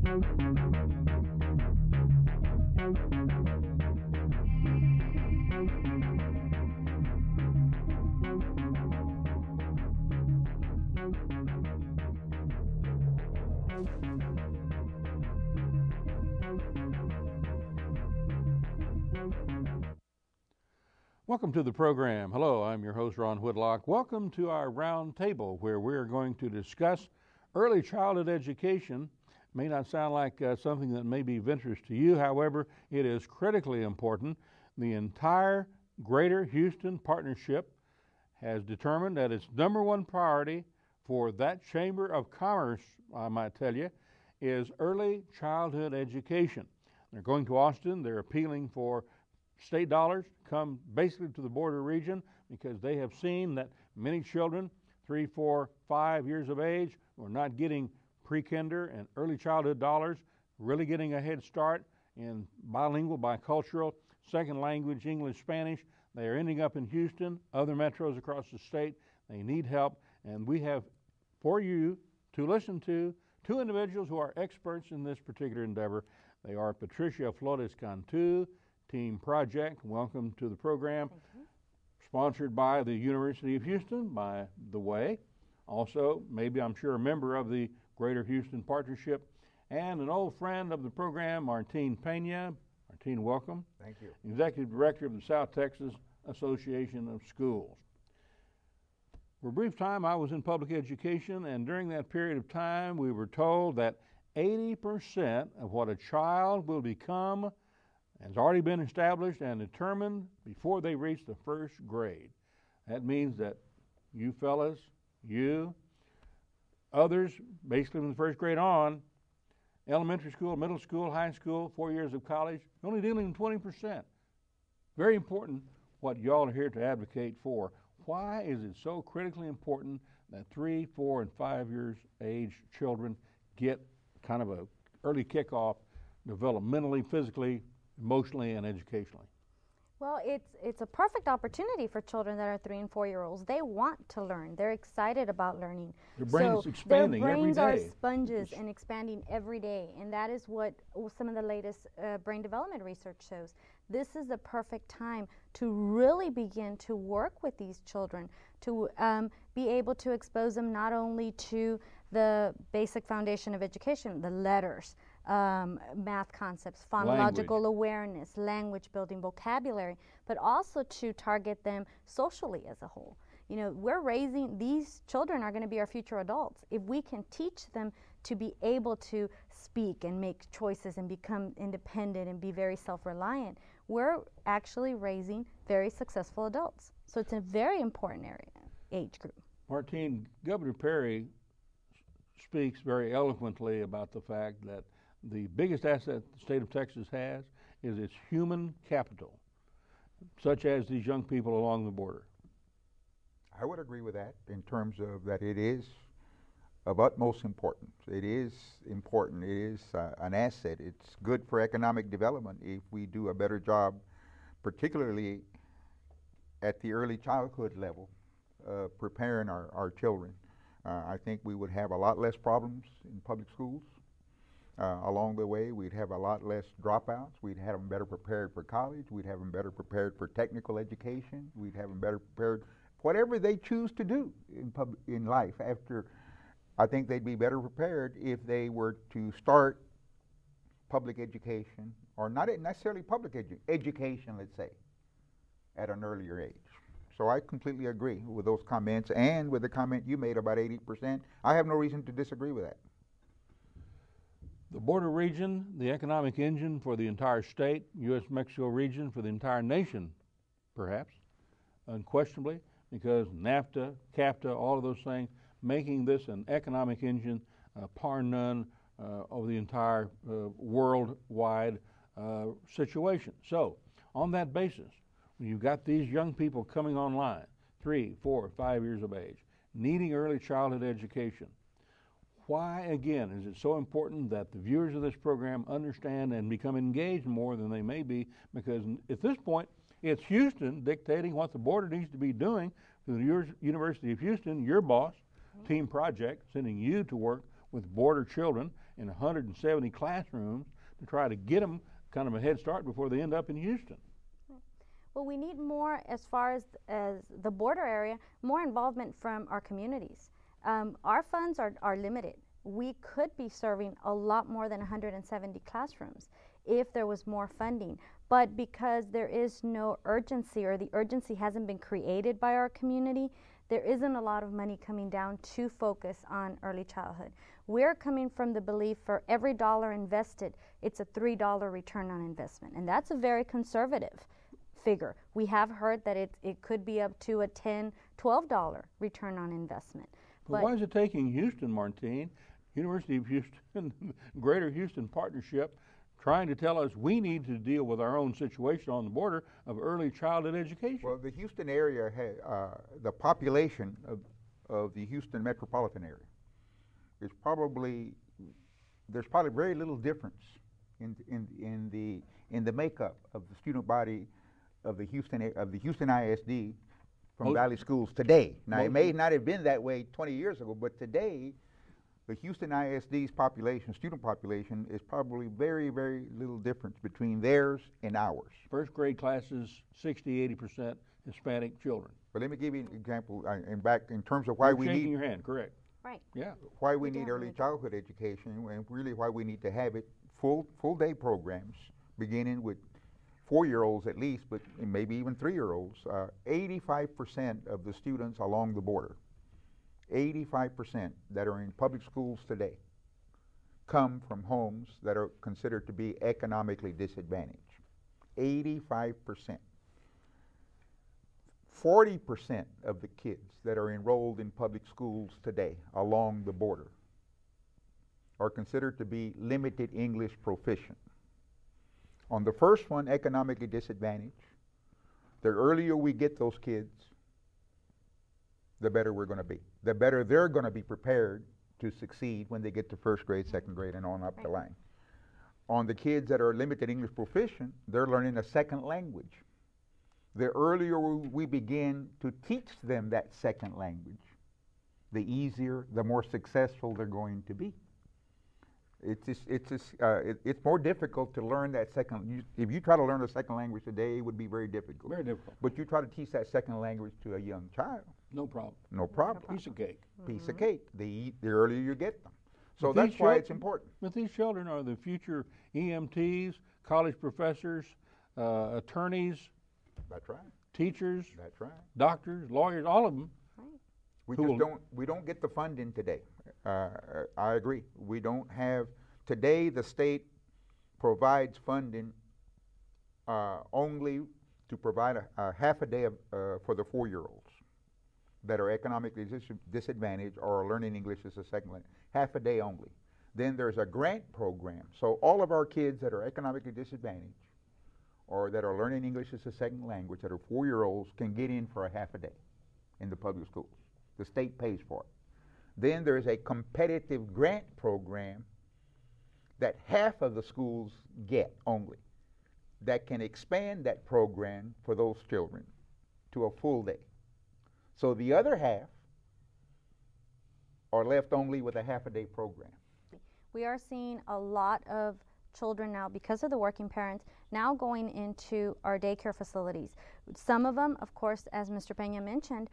Welcome to the program. Hello, I'm your host, Ron Whitlock. Welcome to our round table where we're going to discuss early childhood education. It may not sound like something that may be of interest to you. However, it is critically important. The entire Greater Houston Partnership has determined that its number one priority for that Chamber of Commerce, I might tell you, is early childhood education. They're going to Austin. They're appealing for state dollars come basically to the border region because they have seen that many children, 3, 4, 5 years of age, are not getting pre-kinder and early childhood dollars, really getting a head start in bilingual, bicultural, second language, English, Spanish. They are ending up in Houston, other metros across the state. They need help, and we have for you to listen to two individuals who are experts in this particular endeavor. They are Patricia Flores-Cantu, Team Project. Welcome to the program. Sponsored by the University of Houston, by the way. Also, maybe I'm sure a member of the Greater Houston Partnership, and an old friend of the program, Martine Peña. Martine, welcome. Thank you. Executive Director of the South Texas Association of Schools. For a brief time, I was in public education, and during that period of time, we were told that 80% of what a child will become has already been established and determined before they reach the first grade. That means that you fellas, you, others, basically from the first grade on, elementary school, middle school, high school, 4 years of college, you're only dealing with 20%. Very important what y'all are here to advocate for. Why is it so critically important that 3, 4, and 5 years age children get kind of a early kickoff, developmentally, physically, emotionally, and educationally? Well, it's a perfect opportunity for children that are 3 and 4 year olds. They want to learn. They're excited about learning. Their brain is expanding every day. Their brains are sponges and expanding every day, and that is what some of the latest brain development research shows. This is the perfect time to really begin to work with these children, to be able to expose them not only to the basic foundation of education, the letters, math concepts, phonological awareness, language building, vocabulary, but also to target them socially as a whole. You know, we're raising, these children are going to be our future adults. If we can teach them to be able to speak and make choices and become independent and be very self-reliant, we're actually raising very successful adults. So it's a very important age group. Martine, Governor Perry speaks very eloquently about the fact that the biggest asset the state of Texas has is its human capital, such as these young people along the border. I would agree with that in terms of that it is of utmost importance. It is important. It is an asset. It's good for economic development if we do a better job, particularly at the early childhood level, preparing our children. I think we would have a lot less problems in public schools. Along the way, we'd have a lot less dropouts. We'd have them better prepared for college. We'd have them better prepared for technical education. We'd have them better prepared whatever they choose to do in life after. I think they'd be better prepared if they were to start public education, or not necessarily public education, let's say, at an earlier age. So I completely agree with those comments and with the comment you made about 80%. I have no reason to disagree with that. The border region, the economic engine for the entire state, U.S.-Mexico region, for the entire nation, perhaps, unquestionably, because NAFTA, CAFTA, all of those things, making this an economic engine par none of the entire worldwide situation. So, on that basis, when you've got these young people coming online, 3, 4, 5 years of age, needing early childhood education, why, again, is it so important that the viewers of this program understand and become engaged more than they may be? Because at this point, it's Houston dictating what the border needs to be doing to the University of Houston, your boss, Team Project, sending you to work with border children in 170 classrooms to try to get them kind of a head start before they end up in Houston. Well, we need more, as far as the border area, more involvement from our communities. Our funds are limited. We could be serving a lot more than 170 classrooms if there was more funding. But because there is no urgency, or the urgency hasn't been created by our community, there isn't a lot of money coming down to focus on early childhood. We're coming from the belief for every dollar invested, it's a $3 return on investment. And that's a very conservative figure. We have heard that it could be up to a $10, $12 return on investment. But why is it taking Houston, Martine, University of Houston, Greater Houston Partnership, trying to tell us we need to deal with our own situation on the border of early childhood education? Well, the Houston area has the population of the Houston metropolitan area is there's probably very little difference in the makeup of the student body of the Houston ISD from Valley schools today. Now, it may not have been that way 20 years ago, but today the Houston ISD's population, student population, is probably very, very little difference between theirs and ours. First grade classes, 60–80% Hispanic children. But let me give you an example, in terms of why we need. Shaking your hand, correct. Right. Yeah. Why we need early childhood education, and really why we need to have it full day programs, beginning with 4-year-olds at least, but maybe even 3-year-olds. 85% of the students along the border, 85% that are in public schools today, come from homes that are considered to be economically disadvantaged. 85%. 40% of the kids that are enrolled in public schools today along the border are considered to be limited English proficient. On the first one, economically disadvantaged, the earlier we get those kids, the better we're going to be. The better they're going to be prepared to succeed when they get to first grade, second grade, and on up the line. On the kids that are limited English proficient, they're learning a second language. The earlier we begin to teach them that second language, the easier, the more successful they're going to be. It's more difficult to learn that second. If you try to learn a second language today, it would be very difficult. Very difficult. But you try to teach that second language to a young child. No problem. No problem. Piece of cake. Piece of cake. The earlier you get them. So that's why it's important. But these children are the future EMTs, college professors, attorneys. That's right. Teachers. That's right. Doctors, lawyers, all of them. Right. We don't get the funding today. I agree. We don't have today. The state provides funding only to provide a half a day for the 4-year-olds that are economically disadvantaged or are learning English as a second language. Half a day only. Then there's a grant program. So all of our kids that are economically disadvantaged or that are learning English as a second language that are 4-year-olds can get in for a half a day in the public schools. The state pays for it. Then there's a competitive grant program that half of the schools get only that can expand that program for those children to a full day. So the other half are left only with a half-a-day program. We are seeing a lot of children now, because of the working parents, now going into our daycare facilities. Some of them, of course, as Mr. Peña mentioned,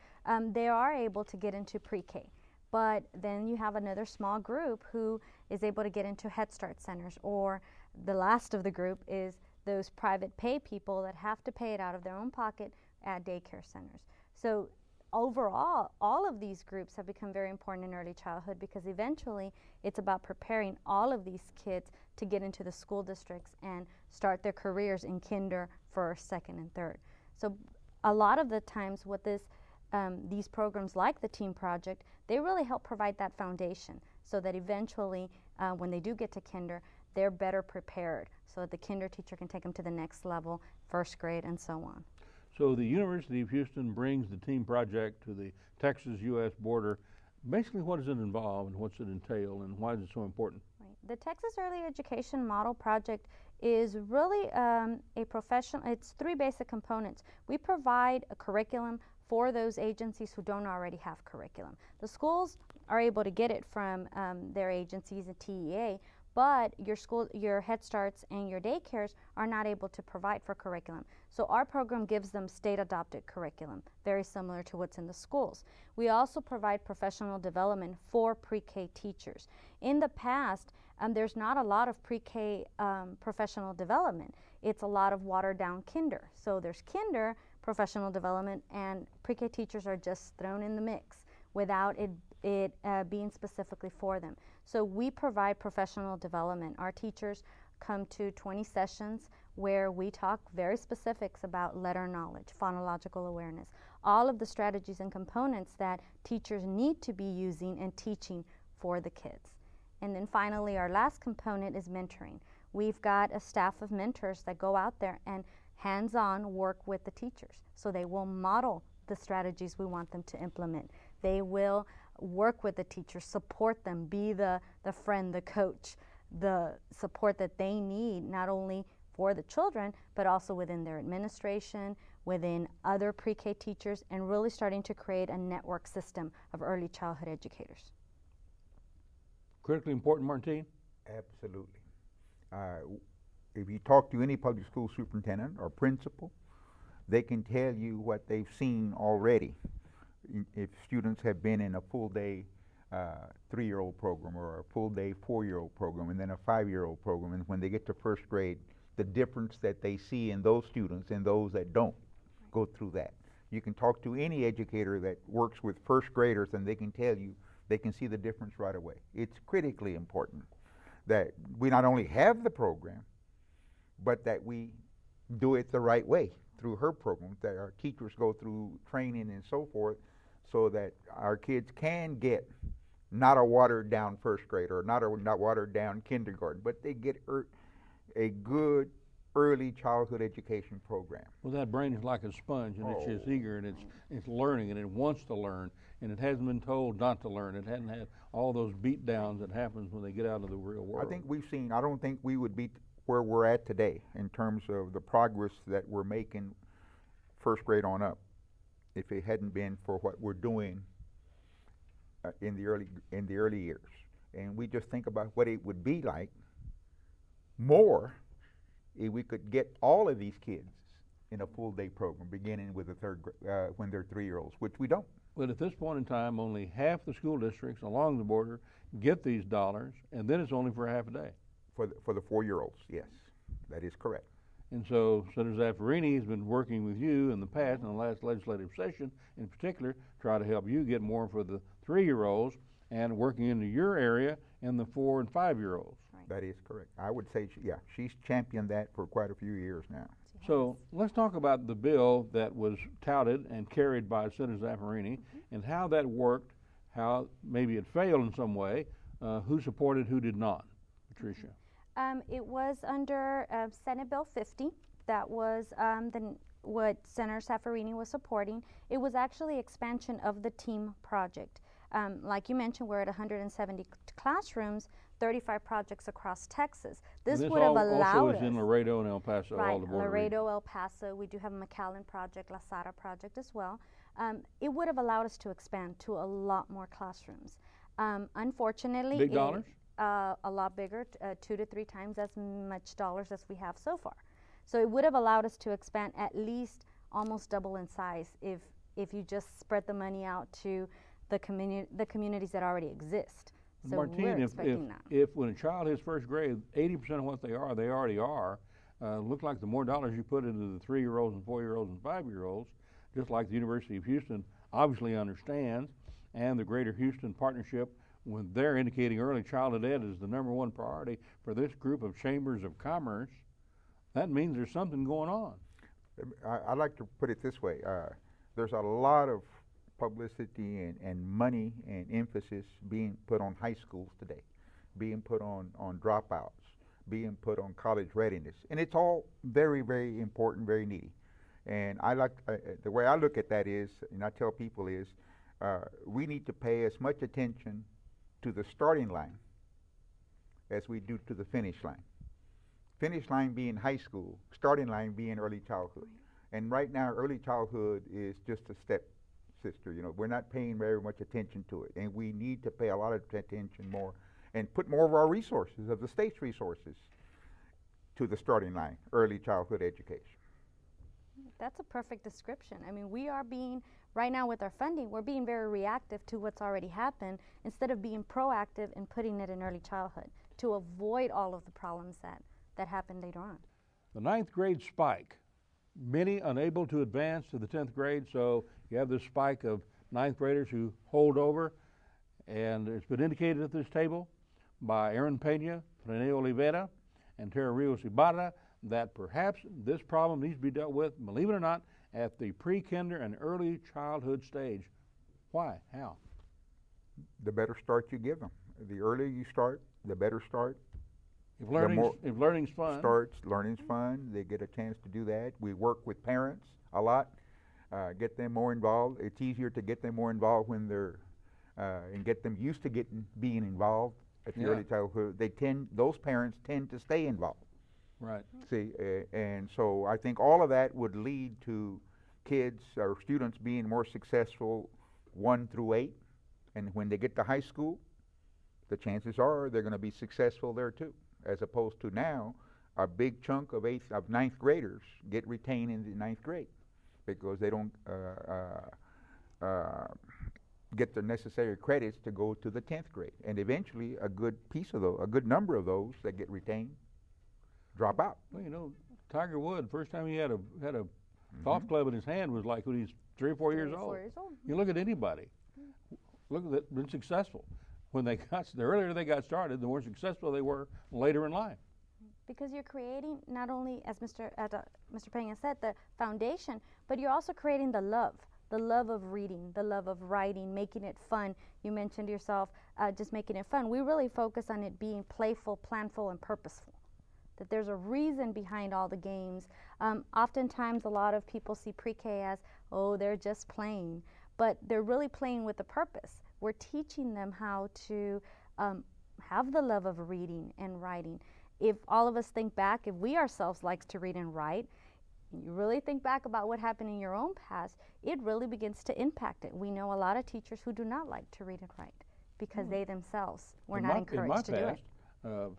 they are able to get into pre-K. But then you have another small group who is able to get into Head Start centers, or the last of the group is those private pay people that have to pay it out of their own pocket at daycare centers. So overall, all of these groups have become very important in early childhood, because eventually it's about preparing all of these kids to get into the school districts and start their careers in kinder, first, second, and third. So a lot of the times what these programs like the Team Project, they really help provide that foundation so that eventually when they do get to kinder, they're better prepared so that the kinder teacher can take them to the next level, first grade, and so on. So the University of Houston brings the Team Project to the Texas-U.S. border. Basically, what does it involve and what's it entail and why is it so important? Right. The Texas Early Education Model Project is really a professional, it's 3 basic components. We provide a curriculum for those agencies who don't already have curriculum. The schools are able to get it from their agencies at TEA, but your Head Starts and your daycares are not able to provide for curriculum. So our program gives them state-adopted curriculum, very similar to what's in the schools. We also provide professional development for pre-K teachers. In the past, there's not a lot of pre-K professional development. It's a lot of watered-down kinder. So there's kinder professional development, and pre-K teachers are just thrown in the mix without it being specifically for them. So we provide professional development. Our teachers come to 20 sessions where we talk very specifics about letter knowledge, phonological awareness, all of the strategies and components that teachers need to be using and teaching for the kids. And then finally, our last component is mentoring. We've got a staff of mentors that go out there and hands-on work with the teachers. So they will model the strategies we want them to implement. They will work with the teachers, support them, be the friend, the coach, the support that they need, not only for the children, but also within their administration, within other pre-K teachers, and really starting to create a network system of early childhood educators. Critically important, Martine? Absolutely. If you talk to any public school superintendent or principal, they can tell you what they've seen already. If students have been in a full day 3-year-old program or a full day 4-year-old program and then a 5-year-old program, and when they get to first grade, the difference that they see in those students and those that don't go through that. You can talk to any educator that works with first graders and they can tell you they can see the difference right away. It's critically important that we not only have the program, but that we do it the right way through her program, that our teachers go through training and so forth, so that our kids can get not a watered down first grade or not watered down kindergarten, but they get a good early childhood education program. Well, that brain is like a sponge, and it's just eager, and it's learning, and it wants to learn, and it hasn't been told not to learn. It hadn't had all those beat downs that happens when they get out of the real world. I don't think we would be where we're at today in terms of the progress that we're making first grade on up if it hadn't been for what we're doing in the early years. And we just think about what it would be like more if we could get all of these kids in a full day program beginning with when they're 3-year-olds, which we don't. But at this point in time, only half the school districts along the border get these dollars, and then it's only for half a day. For the 4-year-olds, yes, that is correct. And so Senator Zaffirini has been working with you in the past, in the last legislative session in particular, try to help you get more for the 3-year-olds and working into your area and the 4- and 5-year-olds. Right. That is correct. I would say, she's championed that for quite a few years now. So let's talk about the bill that was touted and carried by Senator Zaffirini and how that worked, how maybe it failed in some way, who supported, who did not. Patricia. It was under Senate Bill 50. That was what Senator Zaffirini was supporting. It was actually expansion of the TEAM project. Like you mentioned, we're at 170 classrooms, 35 projects across Texas. This would have allowed us. Also is in Laredo and El Paso. Right, all the border Laredo, El Paso. We do have a McAllen project, La Sara project as well. It would have allowed us to expand to a lot more classrooms. Unfortunately, big dollars? A lot bigger, 2 to 3 times as much dollars as we have so far. So it would have allowed us to expand at least almost double in size if you just spread the money out to the communities that already exist. So Martine, we're expecting that. if when a child hits first grade, 80% of what they already are. Look like the more dollars you put into the 3-year-olds and 4-year-olds and 5-year-olds, just like the University of Houston obviously understands, and the Greater Houston Partnership, when they're indicating early childhood ed is the #1 priority for this group of chambers of commerce, that means there's something going on. I like to put it this way. There's a lot of publicity and money and emphasis being put on high schools today, being put on dropouts, being put on college readiness. And it's all very, very important, very needy. And I like the way I look at that is, and I tell people is, we need to pay as much attention to the starting line as we do to the finish line. Finish line being high school, starting line being early childhood. And right now, early childhood is just a step sister. We're not paying very much attention to it, and we need to pay a lot of attention more and put more of our resources, of the state's resources, to the starting line, early childhood education. That's a perfect description. I mean, we are being, right now with our funding, we're being very reactive to what's already happened instead of being proactive and putting it in early childhood to avoid all of the problems that happen later on. The 9th grade spike, many unable to advance to the 10th grade, so you have this spike of 9th graders who hold over, and it's been indicated at this table by Aaron Peña, Rene Olivera, and Tara Rios Ibarra that perhaps this problem needs to be dealt with, believe it or not, at the pre-kinder and early childhood stage. Why? How? The better start you give them. The earlier you start, the better start. If learning's fun. Learning's fun. They get a chance to do that. We work with parents a lot, get them more involved. It's easier to get them more involved when they're, and get them used to being involved at the early childhood. Those parents tend to stay involved. Right. See, and so I think all of that would lead to kids or students being more successful 1 through 8, and when they get to high school, the chances are they're going to be successful there too, as opposed to now a big chunk of 9th graders get retained in the 9th grade because they don't get the necessary credits to go to the 10th grade, and eventually a good number of those that get retained drop out. Well, Tiger Woods, first time he had a golf club in his hand was like when he's 3 or 4 years old. You look at anybody, look at that, been successful. When the earlier they got started, the more successful they were later in life. Because you're creating not only, as Mr. Peña said, the foundation, but you're also creating the love of reading, the love of writing, making it fun. You mentioned yourself just making it fun. We really focus on it being playful, planful, and purposeful. That there's a reason behind all the games. Oftentimes a lot of people see pre-K as, oh, they're just playing, but they're really playing with a purpose. We're teaching them how to have the love of reading and writing. If all of us think back, if we ourselves likes to read and write, you really think back about what happened in your own past, it really begins to impact it. We know a lot of teachers who do not like to read and write because they themselves were not encouraged to do it.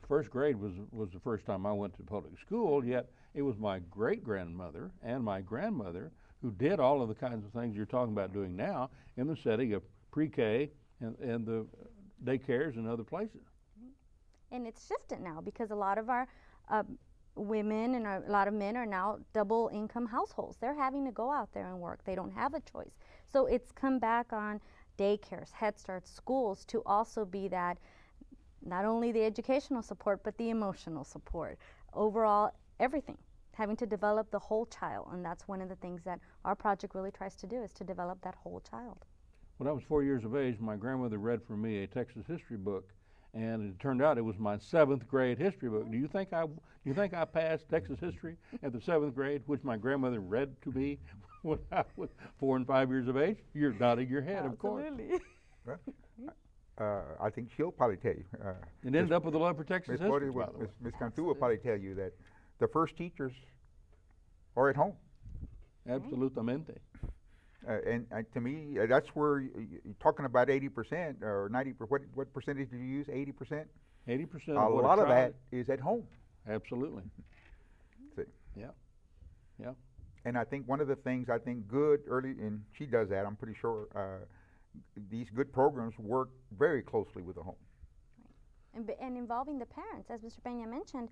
First grade was the first time I went to public school, yet it was my great-grandmother and my grandmother who did all of the kinds of things you're talking about doing now in the setting of pre-K and the daycares and other places. And it's shifted now because a lot of our women and a lot of men are now double income households. They're having to go out there and work. They don't have a choice. So it's come back on daycares, Head Start, schools to also be that, not only the educational support, but the emotional support. Overall, everything, having to develop the whole child. And that's one of the things that our project really tries to do, is to develop that whole child. When I was 4 years of age, my grandmother read for me a Texas history book, and it turned out it was my 7th grade history book. Do you think I passed Texas history at the 7th grade, which my grandmother read to me when I was 4 and 5 years of age? You're nodding your head, of course. Absolutely. I think she'll probably tell you. It ended up with a love for Texas history, by the way. Ms. Cantu will probably tell you that the first teachers are at home. Absolutamente. And to me, that's where you're talking about 80% or 90%. What percentage did you use? 80%? 80%. A lot of that is at home. Absolutely. See. Yeah. Yeah. And I think one of the things I think good early, and she does that, I'm pretty sure, these good programs work very closely with the home. And involving the parents, as Mr. Peña mentioned,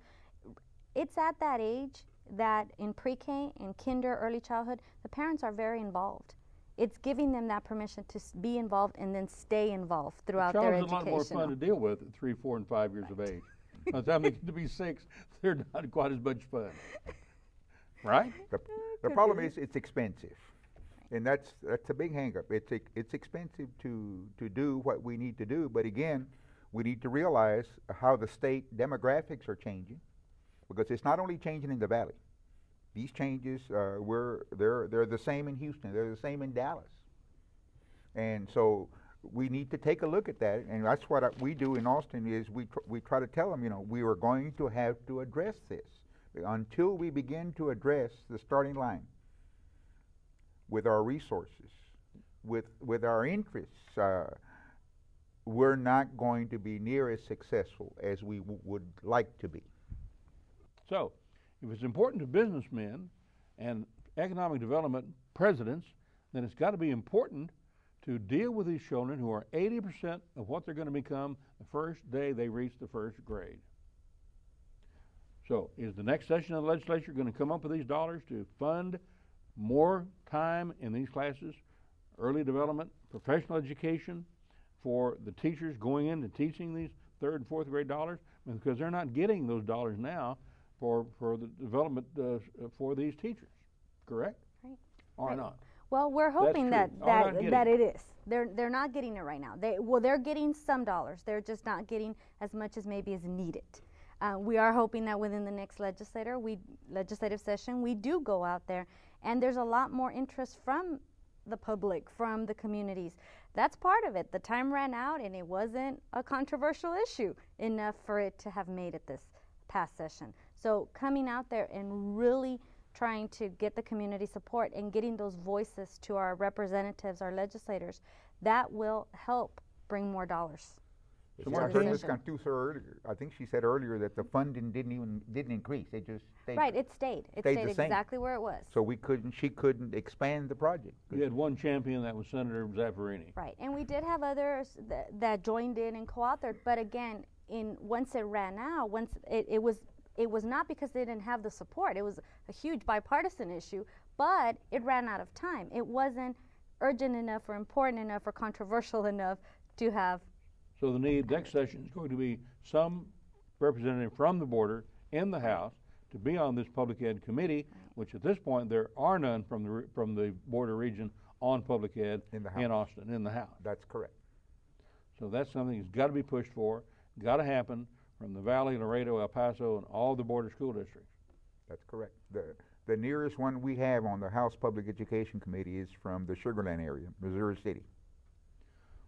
it's at that age that in pre-K and kinder, early childhood, the parents are very involved. It's giving them that permission to be involved and then stay involved throughout their education. It's a lot more fun to deal with at 3, 4, and 5 years of age. By the time they get to be 6, they're not quite as much fun. Right? The problem is it's expensive. And that's a big hang-up. It's expensive to do what we need to do, but again, we need to realize how the state demographics are changing, because it's not only changing in the valley. These changes they're the same in Houston. They're the same in Dallas, and so we need to take a look at that. And that's what we do in Austin. Is we try to tell them, we are going to have to address this until we begin to address the starting line with our resources. with our interests, we're not going to be near as successful as we would like to be. So, if it's important to businessmen and economic development presidents, then it's got to be important to deal with these children who are 80% of what they're going to become the first day they reach the first grade. So, is the next session of the legislature going to come up with these dollars to fund more time in these classes, early development, professional education for the teachers going into teaching these third and fourth grade dollars? Because they're not getting those dollars now for the development for these teachers, correct? Right. Or right. not? Well, we're hoping that it is. They're not getting it right now. They're getting some dollars. They're just not getting as much as maybe is needed. We are hoping that within the next legislative session, we do go out there, and there's a lot more interest from the public, from the communities. That's part of it. The time ran out, and it wasn't a controversial issue enough for it to have made it this past session. So coming out there and really trying to get the community support and getting those voices to our representatives, our legislators, that will help bring more dollars. So Flores-Cantu said earlier, I think she said earlier that the funding didn't increase. It just stayed. Right, it stayed. It stayed exactly where it was. So she couldn't expand the project. We had one champion, that was Senator Zaffarini. Right, and we did have others that joined in and co-authored, but again, once it ran out, it was not because they didn't have the support. It was a huge bipartisan issue, but it ran out of time. It wasn't urgent enough or important enough or controversial enough to have. So the next session is going to be some representative from the border in the House to be on this public ed committee, which at this point there are none from the border region on public ed in Austin, in the House. That's correct. So that's something that's got to be pushed for, got to happen from the Valley, Laredo, El Paso, and all the border school districts. That's correct. The nearest one we have on the House Public Education Committee is from the Sugar Land area, Missouri City.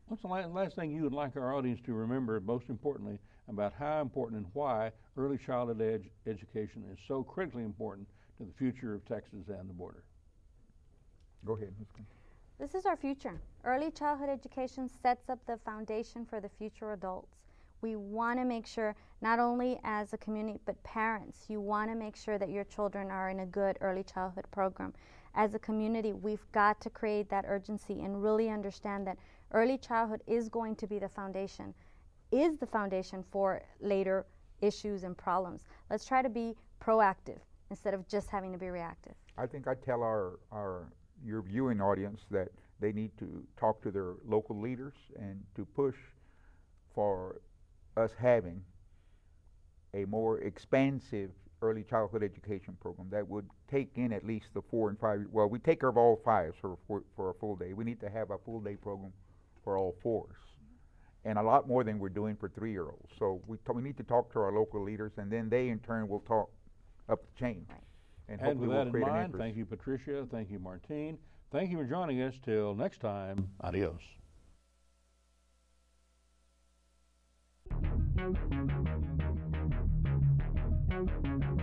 What's the last thing you would like our audience to remember, most importantly, about how important and why early childhood education is so critically important to the future of Texas and the border? Go ahead. This is our future. Early childhood education sets up the foundation for the future adults. We want to make sure, not only as a community, but parents, you want to make sure that your children are in a good early childhood program. As a community, we've got to create that urgency and really understand that early childhood is going to be the foundation, for later issues and problems. Let's try to be proactive instead of just having to be reactive. I think I tell your viewing audience that they need to talk to their local leaders and to push for us having a more expansive early childhood education program that would take in at least the 4 and 5. Well, we take care of all 5s for a full day. We need to have a full day program for all 4s, and a lot more than we're doing for 3-year-olds. So we need to talk to our local leaders, and then they in turn will talk up the chain. Right. And with we'll that in mind, thank you, Patricia. Thank you, Martine. Thank you for joining us. Till next time, adios. Thank you.